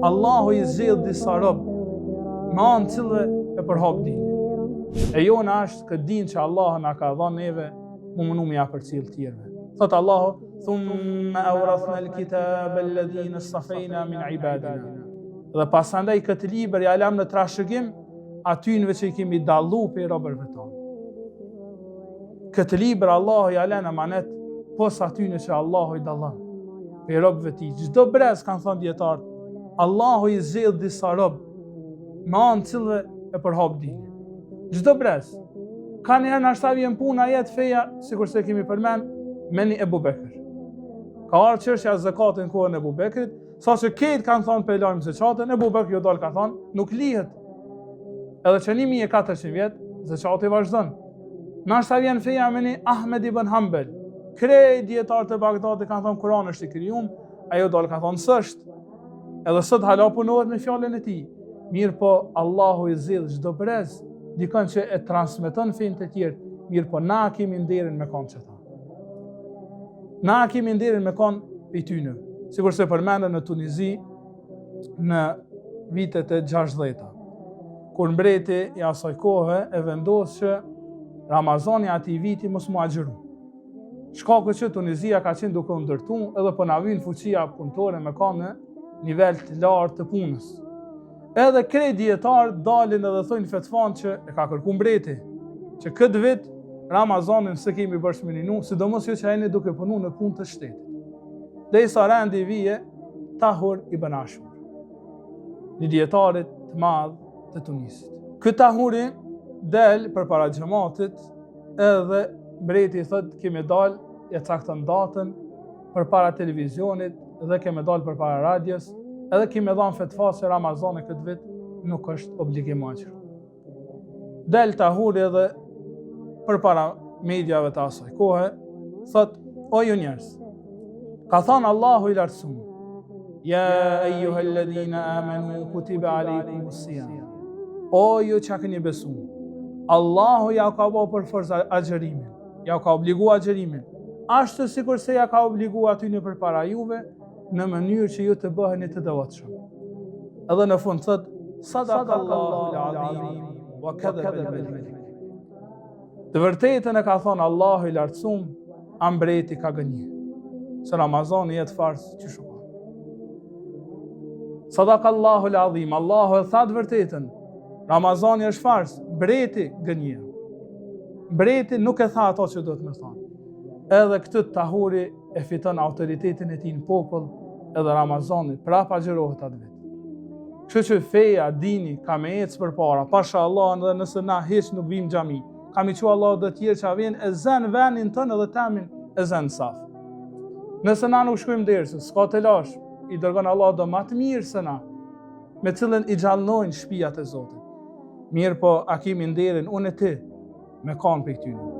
Allahu I zgjedh disa rob me anë cilëve e përhap dinin. E jona është këtë din që Allah na ka dhënë neve, mu mënu me ja përcjell tjerëve. Thot Allahu: "Thumma awrathna al-kitaba alladhina istafayna min ibadina." Dhe pasandaj këtë libër ja lëm në trashëgim atynve që I kemi dallu për robërve tonë. Këtë libër Allahu ja lën amanet pos atyne që Allahu I dallon për robëve ti. Çdo brez, kanë thënë dietarët, Allahu I zgjedh disa rob me anë cilëve e përhap dinin. Çdo brez. Ka njerë në ashta vjen puna jetë feja, sikur se kemi përmen, meni Ebu Bekër. Ka arë çështja zakatin kohën e Ebu Bekrit, sa që ketë kanë thonë për lajmë zeqatën, Ebu Bekër jo dalë ka thonë, nuk lihet. Edhe që 1400 vjetë, zeqati vazhdon. Në ashta vjen feja meni Ahmed ibn Hanbel. Krej djetarë të Bagdadit kanë thonë Kur'ani është I krijuar, ajo dalë ka thonë s'është. Edhe sot hala punohet me fjalën e tij. Mirë po Allahu I zgjedh çdo brez, dikon që e transmeton fenë të tjerë, mirë po na kemi nderin me kanë qëta. Na kemi nderin me kanë për tyne. Sikur se përmendën në Tunizi në vitet e 60-ta, kur mbreti I asaj kohe e vendos që Ramazani ati viti mos mu agjëru. Shkaku që Tunizia ka qenë duke ndërtu edhe po na vjen fuqia punëtore me kanë në nivel të lartë të punës. Edhe krejt dietarë dalin edhe thojnë fetvan që e ka kërku mbreti, që këtë vit Ramazanin se kemi bërshmeninu, sidomos jo që ajni duke punu në punë të shtetit. Dhe I sa rendi vije Tahur ibn Ashur, një dietarit të madh të Tunisit. Këtë Tahuri del për para xhamatit edhe mbreti thot kemi dal, e caktën datën për para televizionit dhe kemi dal për para radios, edhe kemi dhanë fetva se Ramazani këtë vit nuk është obligim agjër. Del Tahuri edhe për para mediave të asaj kohe, thot, o ju njerëz, ka thënë Allahu I lartësuar, ja eyyuhalladhina amanu kutiba alaykumus siyam. O ju që keni besuar, Allahu ja ka bërë për forcë agjërimin, ja ka obligu agjërimin, ashtu sikur se ja ka obligu aty në përpara juve, në mënyrë që ju të bëheni të devotshëm. Edhe në fund thot, Sadaqallahu al-azim wa kadhaba al-malik. Të vërtetën e ka thonë Allahu I lartësuar, a mbreti ka gënjë. Se Ramazani jetë farsë që shumë. Sadaqallahu al-azim, Allahu e tha të vërtetën, Ramazani është farsë, mbreti gënjë. Mbreti nuk e tha ato që do të më thonë. Edhe këtë Tahuri e fiton autoritetin e tij në popull, edhe Ramazani prapa agjërohet atë vit. Kështu që feja, dini, ka me ecë përpara, pasha Allah, edhe nëse na hiç nuk vim xhami, kam I qua Allah dhe tjerë që avjen e zën venin tënë edhe temin e zën saf. Nëse na nuk shkojmë dersë, s'ka të lash, I dërgon Allah do më të mirë se na, me cilën I gjallnojnë shtëpiat e Zotit. Mirë po, a kemi nderin unë e ti me kanë për këtyne.